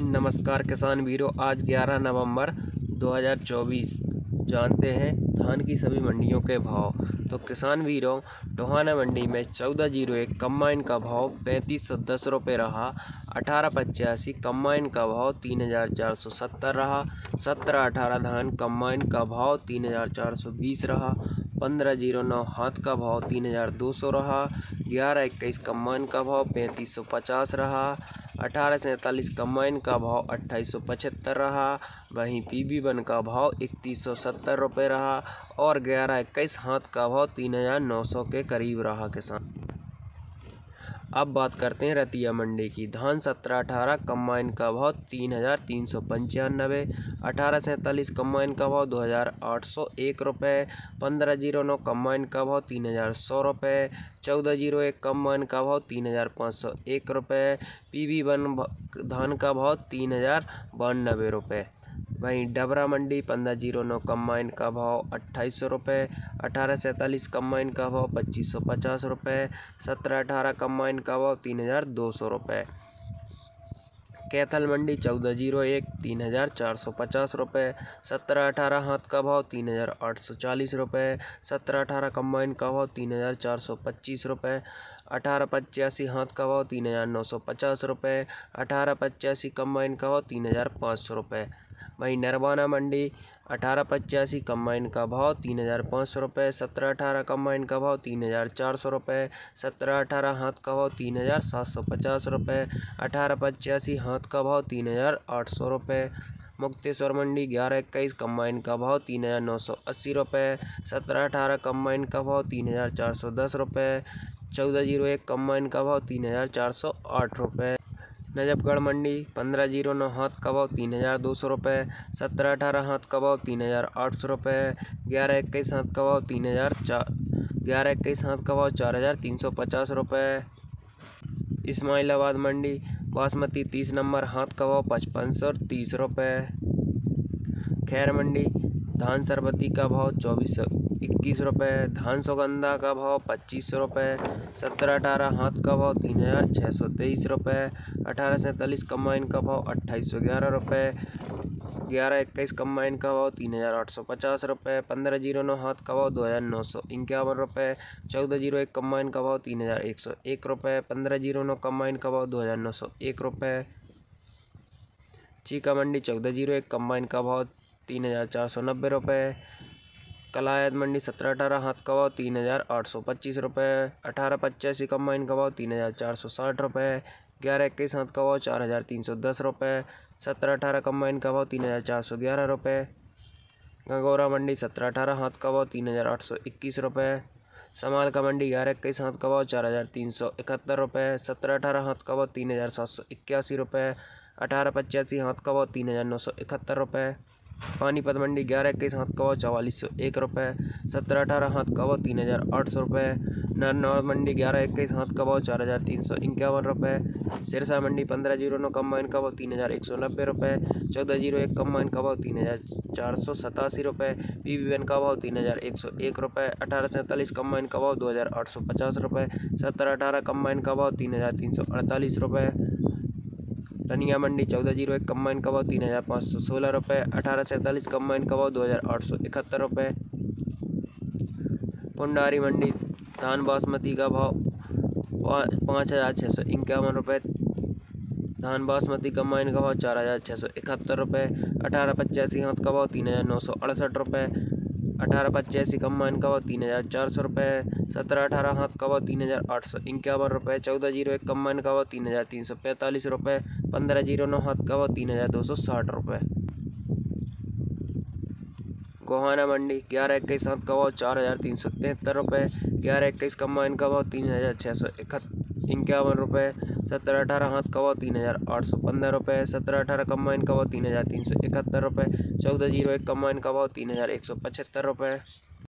नमस्कार किसान वीरों। आज 11 नवंबर 2024 जानते हैं धान की सभी मंडियों के भाव। तो किसान वीरों, टोहाना मंडी में 1401 कम्बाइन का भाव 3510 रुपये रहा। 1885 कम्बाइन का भाव 3470 रहा। 1718 धान कम्बाइन का भाव 3420 रहा। 1509 हाथ का भाव 3200 रहा। 1121 कम्बाइन का भाव 3550 रहा। 1847 कम्बाइन का भाव 2875 रहा। वहीं PB1 का भाव 3170 रुपये रहा और 1121 हाथ का भाव 3900 के करीब रहा। किसान अब बात करते हैं रतिया मंडी की। धान 1718 कम्बाइन का भाव 3395। 1847 कम्बाइन का भाव 2801 रुपये। 1509 कम्बाइन का भाव 3100 रुपये। 1401 कम्बाइन का भाव 3501 रुपये। PB1 धान का भाव 3092 रुपये। वहीं डबरा मंडी 1509 कम्बाइन का भाव 2800 रुपये। 1847 कम्बाइन का भाव 2550 रुपये। 1718 कम्बाइन का भाव 3200 रुपये। कैथल मंडी 1401 3450 रुपये। 1718 हाथ का भाव 3840 रुपये। 1718 कम्बाइन का भाव 3425 रुपये। 1885 हाथ का भाव 3950 रुपये। 1885 कम्बाइन का भाव 3500 रुपये। वहीं नरवाना मंडी 1885 कम्बाइन का भाव 3500 रुपये। 1718 कम्बाइन का भाव 3400 रुपये। 1718 हाथ का भाव 3750 रुपये। 1885 हाथ का भाव 3800 रुपये। मुक्तेश्वर मंडी 1121 कम्बाइन का भाव 3980 रुपये। 1718 कम्बाइन का भाव 3410 रुपये। 1401 कम्बाइन का भाव 3408 रुपये। नजफगढ़ मंडी 1509 हाथ का भाव 3200 रुपये। 1718 हाथ का भाव 3800 रुपये। 1121 हाथ का भाव 1121 हाथ का भाव 4350 रुपये। इस्माइलाबाद मंडी बासमती 30 नंबर हाथ का भाव 5530 रुपये। खैर मंडी धान सरबती का भाव 2421 रुपये। धान सुगंधा का भाव 2500 रुपये। 1718 हाथ का भाव 3623 रुपये। 1847 कम्बाइन का भाव 2811 रुपये। 1121 कम्बाइन का भाव 3850 रुपये। 1509 हाथ का भाव 2951 रुपये। 1401 कम्बाइन का भाव 3101 रुपये। 1509 कम्बाइन का भाव 2901 रुपये। चीका मंडी 1401 कम्बाइन का भाव 3490 रुपये। कलायत मंडी 1718 हाथ का भाव 3825 रुपये। 1885 कम्बाइन का भाव 3460 रुपये। 1121 हाथ का भाव 4310 रुपये। 1718 कम्बाइन का भाव 3411 रुपये। गंगौरा मंडी 1718 हाथ का भाव 3821 रुपये। समाल का मंडी 1121 हाथ का भाव 4371 रुपये। 1718 हाथ का भाव 3781 रुपये। 1885 हाथ का भाव 3971 रुपये। पानीपत मंडी 1121 हाथ का भाव 4401 रुपये। 1718 हाथ का भाव 3800 रुपये। नरनौल मंडी 1121 हाथ का भाव 4351 रुपये। सिरसा मंडी 1509 कम्बाइन का भाव 3190 रुपये। 1401 कम्बाइन का भाव 3487 रुपये। PB1 का भाव 3101 रुपये। 1847 कम्बाइन का भाव 2850 रुपये। 1718 कम्बाइन का भाव 3348 रुपये। रनिया मंडी 1401 कम्बाइन का भाव 3516 रुपये। 1847 कम्बाइन का भाव 2871 रुपये। पुंडारी मंडी धान बासमती का भाव 5651 रुपये। धान बासमती कम्बाइन का भाव 4671 रुपये। 1885 हाथ का भाव 3968 रुपये। 1885 कम्बाइन का भाव 3400 रुपये। 1718 हाथ का भाव 3851 रुपये। 1401 कम्बाइन का भाव 3345 रुपये। 1509 हाथ का भाव 3260 रुपये। गोहाना मंडी 1121 हाथ का भाव 4373 रुपये। 1121 कम्बाइन का भाव 3651 रुपये। 1718 हाथ का भाव 3815 रुपये। 1718 कम्बाइन का भाव 3371 रुपये। 1401 कम्बाइन का भाव 3175 रुपये।